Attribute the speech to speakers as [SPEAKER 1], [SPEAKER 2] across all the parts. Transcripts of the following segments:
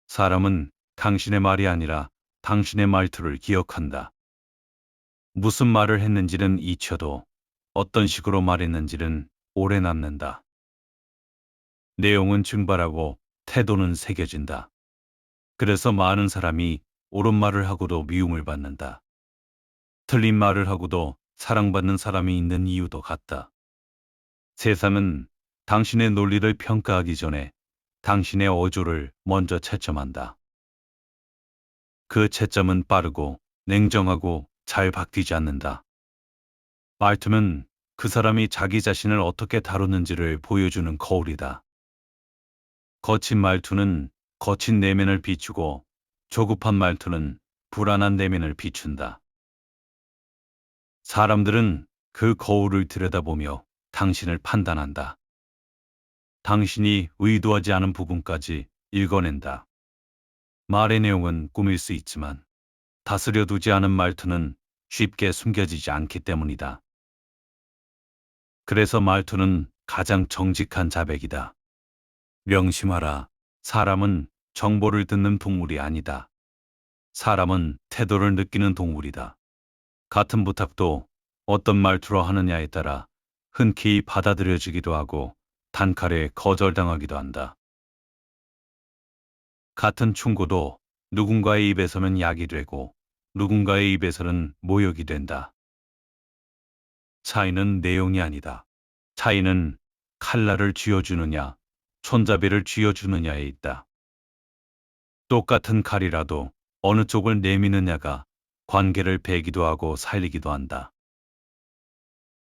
[SPEAKER 1] 사람은 당신의 말이 아니라 당신의 말투를 기억한다. 무슨 말을 했는지는 잊혀도 어떤 식으로 말했는지는 오래 남는다. 내용은 증발하고 태도는 새겨진다. 그래서 많은 사람이 옳은 말을 하고도 미움을 받는다. 틀린 말을 하고도 사랑받는 사람이 있는 이유도 같다. 세상은 당신의 논리를 평가하기 전에 당신의 어조를 먼저 채점한다. 그 채점은 빠르고 냉정하고 잘 바뀌지 않는다. 말투는 그 사람이 자기 자신을 어떻게 다루는지를 보여주는 거울이다. 거친 말투는 거친 내면을 비추고 조급한 말투는 불안한 내면을 비춘다. 사람들은 그 거울을 들여다보며 당신을 판단한다. 당신이 의도하지 않은 부분까지 읽어낸다. 말의 내용은 꾸밀 수 있지만 다스려 두지 않은 말투는 쉽게 숨겨지지 않기 때문이다. 그래서 말투는 가장 정직한 자백이다. 명심하라. 사람은 정보를 듣는 동물이 아니다. 사람은 태도를 느끼는 동물이다. 같은 부탁도 어떤 말투로 하느냐에 따라 흔쾌히 받아들여지기도 하고 단칼에 거절당하기도 한다. 같은 충고도 누군가의 입에서는 약이 되고 누군가의 입에서는 모욕이 된다. 차이는 내용이 아니다. 차이는 칼날을 쥐어주느냐, 손잡이를 쥐어주느냐에 있다. 똑같은 칼이라도 어느 쪽을 내미느냐가 관계를 베기도 하고 살리기도 한다.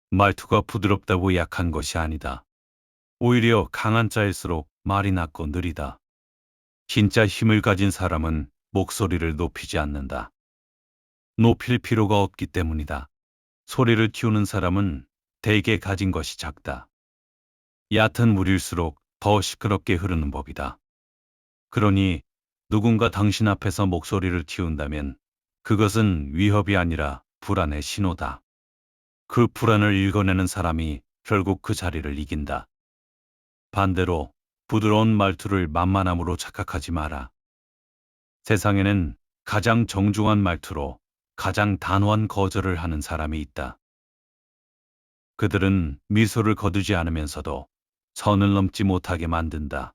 [SPEAKER 1] 말투가 부드럽다고 약한 것이 아니다. 오히려 강한 자일수록 말이 낮고 느리다. 진짜 힘을 가진 사람은 목소리를 높이지 않는다. 높일 필요가 없기 때문이다. 소리를 키우는 사람은 대개 가진 것이 작다. 얕은 물일수록 더 시끄럽게 흐르는 법이다. 그러니 누군가 당신 앞에서 목소리를 키운다면 그것은 위협이 아니라 불안의 신호다. 그 불안을 읽어내는 사람이 결국 그 자리를 이긴다. 반대로 부드러운 말투를 만만함으로 착각하지 마라. 세상에는 가장 정중한 말투로 가장 단호한 거절을 하는 사람이 있다. 그들은 미소를 거두지 않으면서도 선을 넘지 못하게 만든다.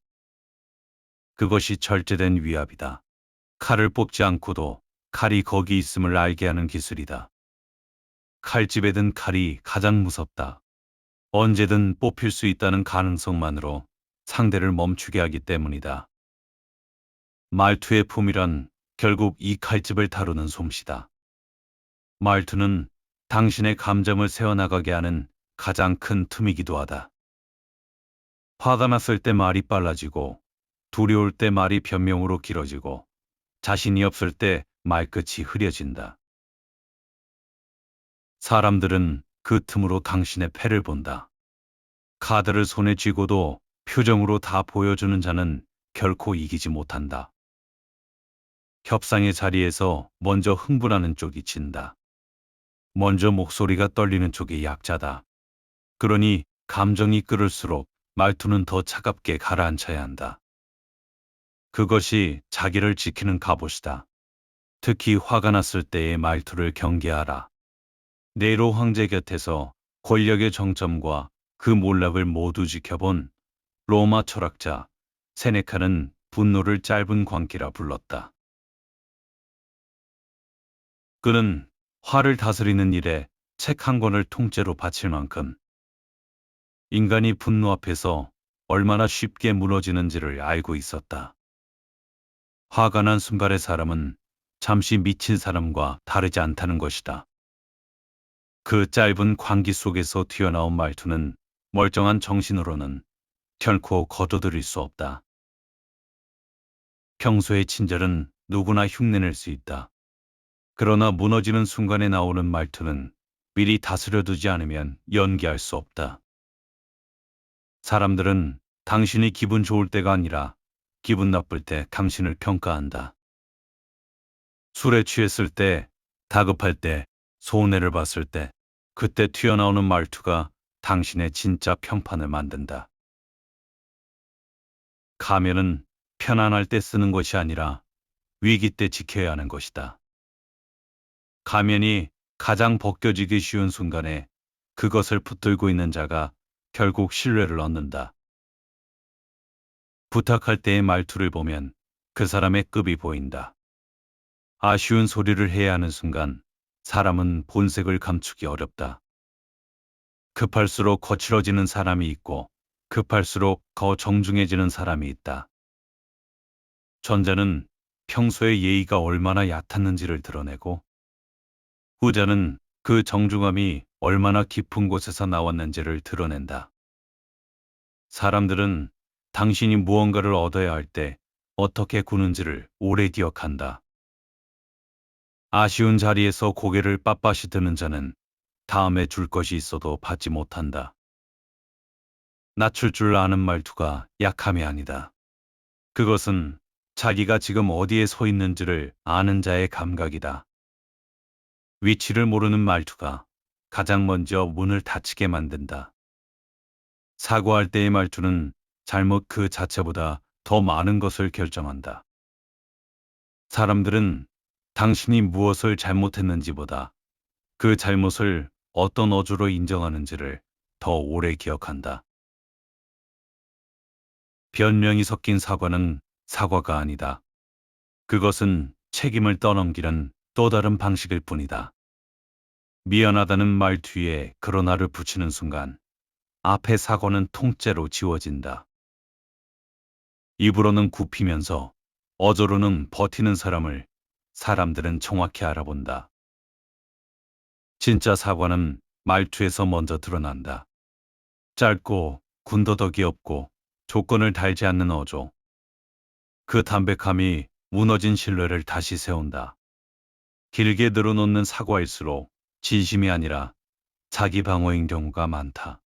[SPEAKER 1] 그것이 절제된 위압이다. 칼을 뽑지 않고도 칼이 거기 있음을 알게 하는 기술이다. 칼집에 든 칼이 가장 무섭다. 언제든 뽑힐 수 있다는 가능성만으로 상대를 멈추게 하기 때문이다. 말투의 품이란 결국 이 칼집을 다루는 솜씨다. 말투는 당신의 감정을 새어나가게 하는 가장 큰 틈이기도 하다. 화가 났을 때 말이 빨라지고, 두려울 때 말이 변명으로 길어지고, 자신이 없을 때 말끝이 흐려진다. 사람들은 그 틈으로 당신의 패를 본다. 카드를 손에 쥐고도 표정으로 다 보여주는 자는 결코 이기지 못한다. 협상의 자리에서 먼저 흥분하는 쪽이 진다. 먼저 목소리가 떨리는 쪽이 약자다. 그러니 감정이 끓을수록 말투는 더 차갑게 가라앉혀야 한다. 그것이 자기를 지키는 갑옷이다. 특히 화가 났을 때의 말투를 경계하라. 네로 황제 곁에서 권력의 정점과 그 몰락을 모두 지켜본 로마 철학자 세네카는 분노를 짧은 광기라 불렀다. 그는 화를 다스리는 일에 책 한 권을 통째로 바칠 만큼 인간이 분노 앞에서 얼마나 쉽게 무너지는지를 알고 있었다. 화가 난 순간의 사람은 잠시 미친 사람과 다르지 않다는 것이다. 그 짧은 광기 속에서 튀어나온 말투는 멀쩡한 정신으로는 결코 거둬들일 수 없다. 평소의 친절은 누구나 흉내낼 수 있다. 그러나 무너지는 순간에 나오는 말투는 미리 다스려두지 않으면 연기할 수 없다. 사람들은 당신이 기분 좋을 때가 아니라 기분 나쁠 때 당신을 평가한다. 술에 취했을 때, 다급할 때, 손해를 봤을 때, 그때 튀어나오는 말투가 당신의 진짜 평판을 만든다. 가면은 편안할 때 쓰는 것이 아니라 위기 때 지켜야 하는 것이다. 가면이 가장 벗겨지기 쉬운 순간에 그것을 붙들고 있는 자가 결국 신뢰를 얻는다. 부탁할 때의 말투를 보면 그 사람의 급이 보인다. 아쉬운 소리를 해야 하는 순간 사람은 본색을 감추기 어렵다. 급할수록 거칠어지는 사람이 있고 급할수록 더 정중해지는 사람이 있다. 전자는 평소에 예의가 얼마나 얕았는지를 드러내고 후자는 그 정중함이 얼마나 깊은 곳에서 나왔는지를 드러낸다. 사람들은 당신이 무언가를 얻어야 할 때 어떻게 구는지를 오래 기억한다. 아쉬운 자리에서 고개를 빳빳이 드는 자는 다음에 줄 것이 있어도 받지 못한다. 낮출 줄 아는 말투가 약함이 아니다. 그것은 자기가 지금 어디에 서 있는지를 아는 자의 감각이다. 위치를 모르는 말투가 가장 먼저 문을 닫히게 만든다. 사과할 때의 말투는 잘못 그 자체보다 더 많은 것을 결정한다. 사람들은 당신이 무엇을 잘못했는지보다 그 잘못을 어떤 어조로 인정하는지를 더 오래 기억한다. 변명이 섞인 사과는 사과가 아니다. 그것은 책임을 떠넘기는 또 다른 방식일 뿐이다. 미안하다는 말 뒤에 그러나를 붙이는 순간 앞의 사과는 통째로 지워진다. 입으로는 굽히면서 어조로는 버티는 사람을 사람들은 정확히 알아본다. 진짜 사과는 말투에서 먼저 드러난다. 짧고 군더더기 없고 조건을 달지 않는 어조. 그 담백함이 무너진 신뢰를 다시 세운다. 길게 늘어놓는 사과일수록 진심이 아니라 자기 방어인 경우가 많다.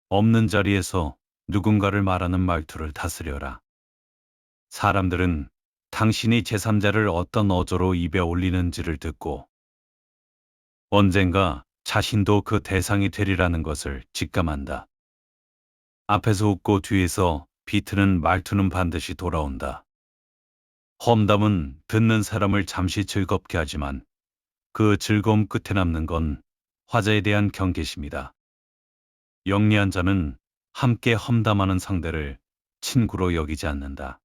[SPEAKER 1] 없는 자리에서 누군가를 말하는 말투를 다스려라. 사람들은 당신이 제3자를 어떤 어조로 입에 올리는지를 듣고 언젠가 자신도 그 대상이 되리라는 것을 직감한다. 앞에서 웃고 뒤에서 비트는 말투는 반드시 돌아온다. 험담은 듣는 사람을 잠시 즐겁게 하지만 그 즐거움 끝에 남는 건 화자에 대한 경계심이다. 영리한 자는 함께 험담하는 상대를 친구로 여기지 않는다.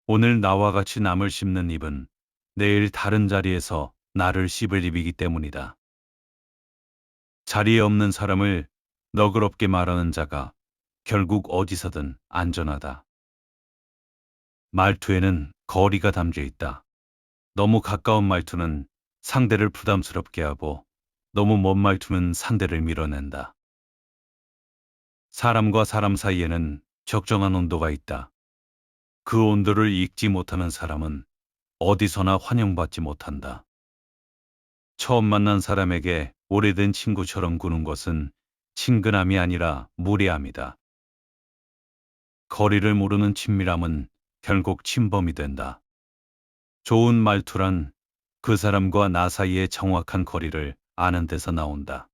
[SPEAKER 1] 오늘 나와 같이 남을 씹는 입은 내일 다른 자리에서 나를 씹을 입이기 때문이다. 자리에 없는 사람을 너그럽게 말하는 자가 결국 어디서든 안전하다. 말투에는 거리가 담겨 있다. 너무 가까운 말투는 상대를 부담스럽게 하고 너무 먼 말투는 상대를 밀어낸다. 사람과 사람 사이에는 적정한 온도가 있다. 그 온도를 읽지 못하는 사람은 어디서나 환영받지 못한다. 처음 만난 사람에게 오래된 친구처럼 구는 것은 친근함이 아니라 무례함이다. 거리를 모르는 친밀함은 결국 침범이 된다. 좋은 말투란 그 사람과 나 사이의 정확한 거리를 아는 데서 나온다.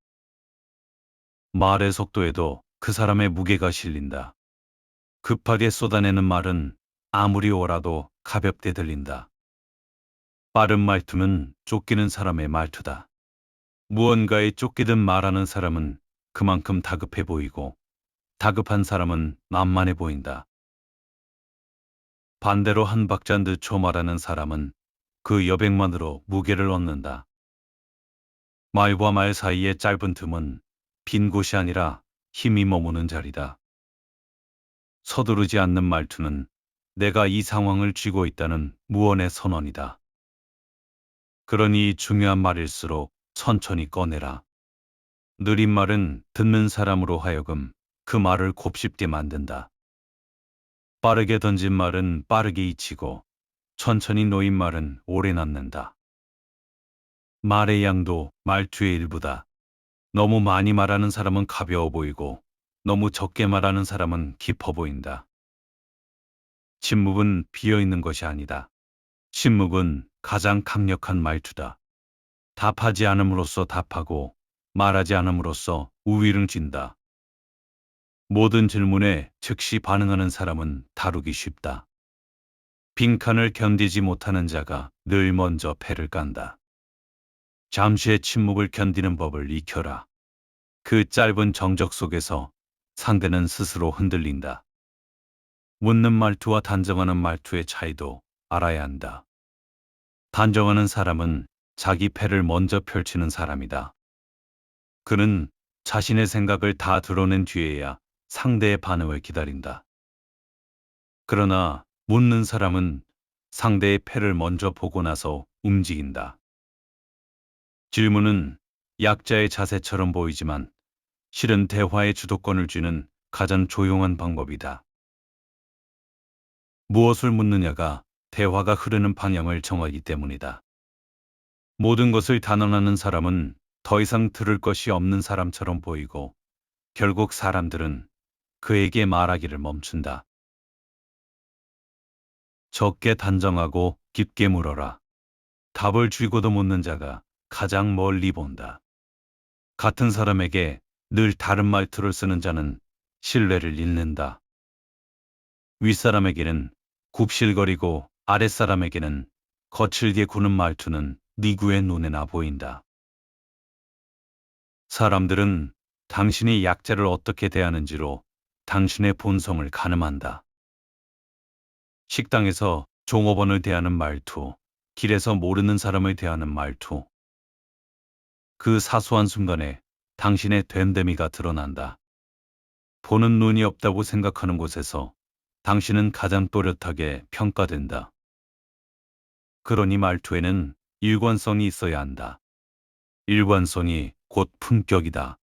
[SPEAKER 1] 말의 속도에도 그 사람의 무게가 실린다. 급하게 쏟아내는 말은 아무리 오라도 가볍게 들린다. 빠른 말투는 쫓기는 사람의 말투다. 무언가에 쫓기듯 말하는 사람은 그만큼 다급해 보이고 다급한 사람은 만만해 보인다. 반대로 한 박자인 듯 조말하는 사람은 그 여백만으로 무게를 얻는다. 말과 말 사이의 짧은 틈은 빈 곳이 아니라 힘이 머무는 자리다. 서두르지 않는 말투는 내가 이 상황을 쥐고 있다는 무언의 선언이다. 그러니 중요한 말일수록 천천히 꺼내라. 느린 말은 듣는 사람으로 하여금 그 말을 곱씹게 만든다. 빠르게 던진 말은 빠르게 잊히고 천천히 놓인 말은 오래 남는다. 말의 양도 말투의 일부다. 너무 많이 말하는 사람은 가벼워 보이고 너무 적게 말하는 사람은 깊어 보인다. 침묵은 비어 있는 것이 아니다. 침묵은 가장 강력한 말투다. 답하지 않음으로써 답하고 말하지 않음으로써 우위를 진다. 모든 질문에 즉시 반응하는 사람은 다루기 쉽다. 빈칸을 견디지 못하는 자가 늘 먼저 패를 깐다. 잠시의 침묵을 견디는 법을 익혀라. 그 짧은 정적 속에서 상대는 스스로 흔들린다. 묻는 말투와 단정하는 말투의 차이도 알아야 한다. 단정하는 사람은 자기 패를 먼저 펼치는 사람이다. 그는 자신의 생각을 다 드러낸 뒤에야 상대의 반응을 기다린다. 그러나 묻는 사람은 상대의 패를 먼저 보고 나서 움직인다. 질문은 약자의 자세처럼 보이지만 실은 대화의 주도권을 쥐는 가장 조용한 방법이다. 무엇을 묻느냐가 대화가 흐르는 방향을 정하기 때문이다. 모든 것을 단언하는 사람은 더 이상 들을 것이 없는 사람처럼 보이고 결국 사람들은 그에게 말하기를 멈춘다. 적게 단정하고 깊게 물어라. 답을 쥐고도 묻는 자가 가장 멀리 본다. 같은 사람에게 늘 다른 말투를 쓰는 자는 신뢰를 잃는다. 윗사람에게는 굽실거리고 아랫사람에게는 거칠게 구는 말투는 니구의 눈에나 보인다. 사람들은 당신이 약자를 어떻게 대하는지로 당신의 본성을 가늠한다. 식당에서 종업원을 대하는 말투, 길에서 모르는 사람을 대하는 말투. 그 사소한 순간에 당신의 됨됨이가 드러난다. 보는 눈이 없다고 생각하는 곳에서 당신은 가장 또렷하게 평가된다. 그러니 말투에는 일관성이 있어야 한다. 일관성이 곧 품격이다.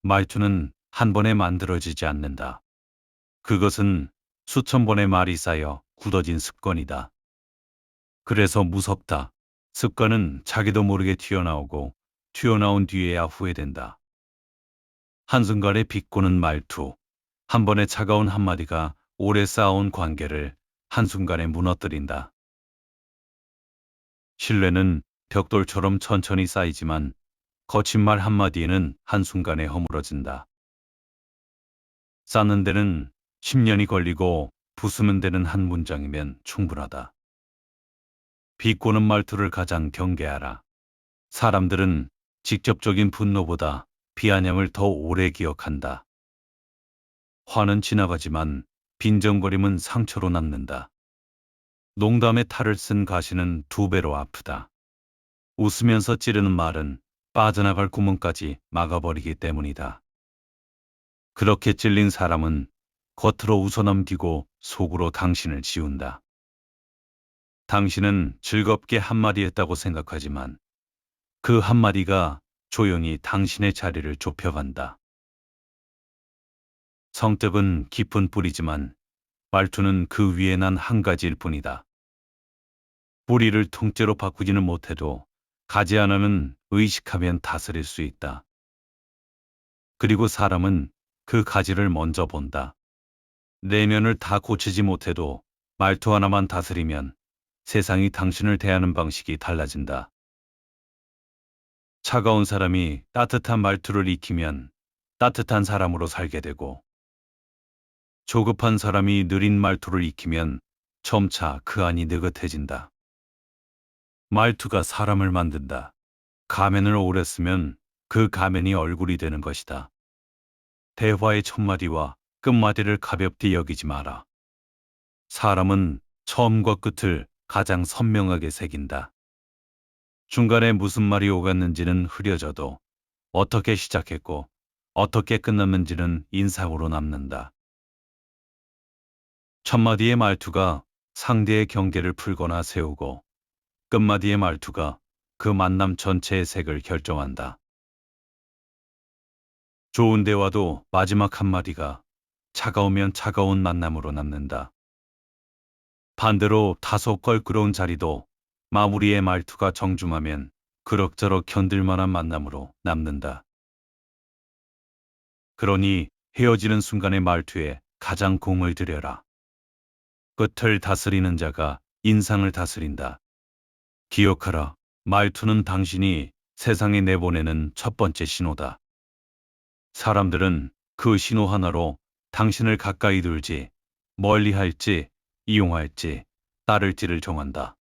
[SPEAKER 1] 말투는 한 번에 만들어지지 않는다. 그것은 수천 번의 말이 쌓여 굳어진 습관이다. 그래서 무섭다. 습관은 자기도 모르게 튀어나오고 튀어나온 뒤에야 후회된다. 한순간에 비꼬는 말투, 한 번의 차가운 한마디가 오래 쌓아온 관계를 한순간에 무너뜨린다. 신뢰는 벽돌처럼 천천히 쌓이지만 거친 말 한마디에는 한순간에 허물어진다. 쌓는 데는 10년이 걸리고 부수는 데는 한 문장이면 충분하다. 비꼬는 말투를 가장 경계하라. 사람들은 직접적인 분노보다 비아냥을 더 오래 기억한다. 화는 지나가지만 빈정거림은 상처로 남는다. 농담에 탈을 쓴 가시는 2배로 아프다. 웃으면서 찌르는 말은 빠져나갈 구멍까지 막아버리기 때문이다. 그렇게 찔린 사람은 겉으로 웃어넘기고 속으로 당신을 지운다. 당신은 즐겁게 한마디 했다고 생각하지만 그 한마디가 조용히 당신의 자리를 좁혀간다. 성격은 깊은 뿌리지만 말투는 그 위에 난 한 가지일 뿐이다. 뿌리를 통째로 바꾸지는 못해도 가지 하나는 의식하면 다스릴 수 있다. 그리고 사람은 그 가지를 먼저 본다. 내면을 다 고치지 못해도 말투 하나만 다스리면 세상이 당신을 대하는 방식이 달라진다. 차가운 사람이 따뜻한 말투를 익히면 따뜻한 사람으로 살게 되고, 조급한 사람이 느린 말투를 익히면 점차 그 안이 느긋해진다. 말투가 사람을 만든다. 가면을 오래 쓰면 그 가면이 얼굴이 되는 것이다. 대화의 첫마디와 끝마디를 가볍게 여기지 마라. 사람은 처음과 끝을 가장 선명하게 새긴다. 중간에 무슨 말이 오갔는지는 흐려져도 어떻게 시작했고 어떻게 끝났는지는 인상으로 남는다. 첫마디의 말투가 상대의 경계를 풀거나 세우고 끝마디의 말투가 그 만남 전체의 색을 결정한다. 좋은 대화도 마지막 한마디가 차가우면 차가운 만남으로 남는다. 반대로 다소 껄끄러운 자리도 마무리의 말투가 정중하면 그럭저럭 견딜만한 만남으로 남는다. 그러니 헤어지는 순간의 말투에 가장 공을 들여라. 끝을 다스리는 자가 인상을 다스린다. 기억하라. 말투는 당신이 세상에 내보내는 첫 번째 신호다. 사람들은 그 신호 하나로 당신을 가까이 둘지, 멀리 할지, 이용할지, 따를지를 정한다.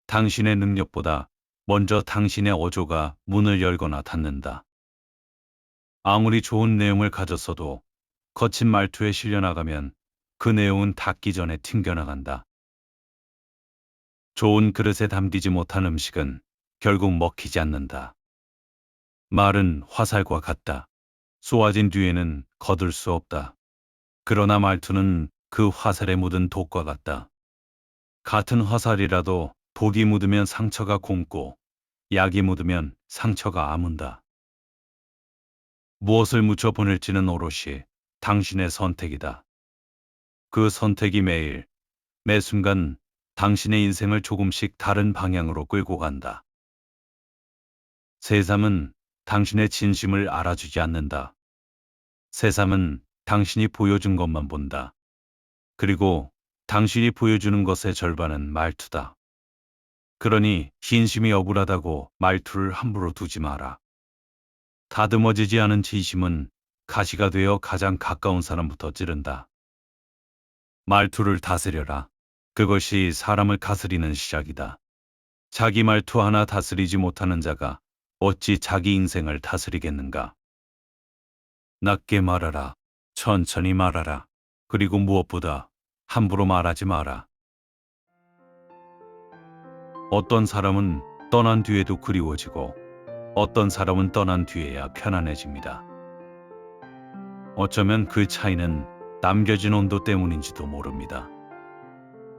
[SPEAKER 1] 당신의 능력보다 먼저 당신의 어조가 문을 열거나 닫는다. 아무리 좋은 내용을 가졌어도 거친 말투에 실려나가면 그 내용은 닿기 전에 튕겨나간다. 좋은 그릇에 담기지 못한 음식은 결국 먹히지 않는다. 말은 화살과 같다. 쏘아진 뒤에는 거둘 수 없다. 그러나 말투는 그 화살에 묻은 독과 같다. 같은 화살이라도 독이 묻으면 상처가 곪고 약이 묻으면 상처가 아문다. 무엇을 묻혀 보낼지는 오롯이 당신의 선택이다. 그 선택이 매일, 매 순간 당신의 인생을 조금씩 다른 방향으로 끌고 간다. 새삼은 당신의 진심을 알아주지 않는다. 새삼은 당신이 보여준 것만 본다. 그리고 당신이 보여주는 것의 절반은 말투다. 그러니 진심이 억울하다고 말투를 함부로 두지 마라. 다듬어지지 않은 진심은 가시가 되어 가장 가까운 사람부터 찌른다. 말투를 다스려라. 그것이 사람을 가스리는 시작이다. 자기 말투 하나 다스리지 못하는 자가 어찌 자기 인생을 다스리겠는가? 낮게 말하라. 천천히 말하라. 그리고 무엇보다 함부로 말하지 마라. 어떤 사람은 떠난 뒤에도 그리워지고 어떤 사람은 떠난 뒤에야 편안해집니다. 어쩌면 그 차이는 남겨진 온도 때문인지도 모릅니다.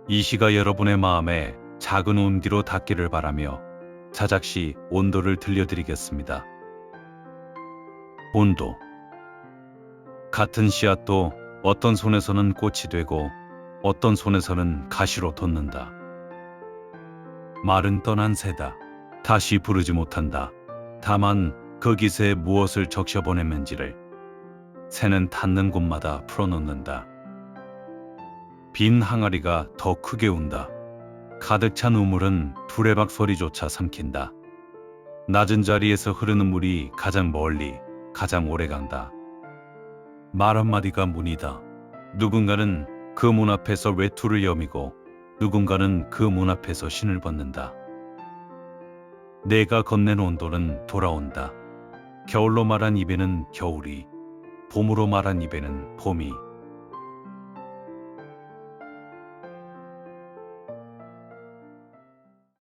[SPEAKER 1] 이 시가 여러분의 마음에 작은 온기로 닿기를 바라며 자작시 온도를 들려드리겠습니다. 온도. 같은 씨앗도 어떤 손에서는 꽃이 되고 어떤 손에서는 가시로 돋는다. 말은 떠난 새다. 다시 부르지 못한다. 다만 그 기세에 무엇을 적셔보냈는지를 새는 닿는 곳마다 풀어놓는다. 빈 항아리가 더 크게 운다. 가득 찬 우물은 두레박 소리조차 삼킨다. 낮은 자리에서 흐르는 물이 가장 멀리, 가장 오래 간다. 말 한마디가 문이다. 누군가는 그 문 앞에서 외투를 여미고 누군가는 그 문 앞에서 신을 벗는다. 내가 건넨 온도는 돌아온다. 겨울로 말한 입에는 겨울이, 봄으로 말한 입에는 봄이,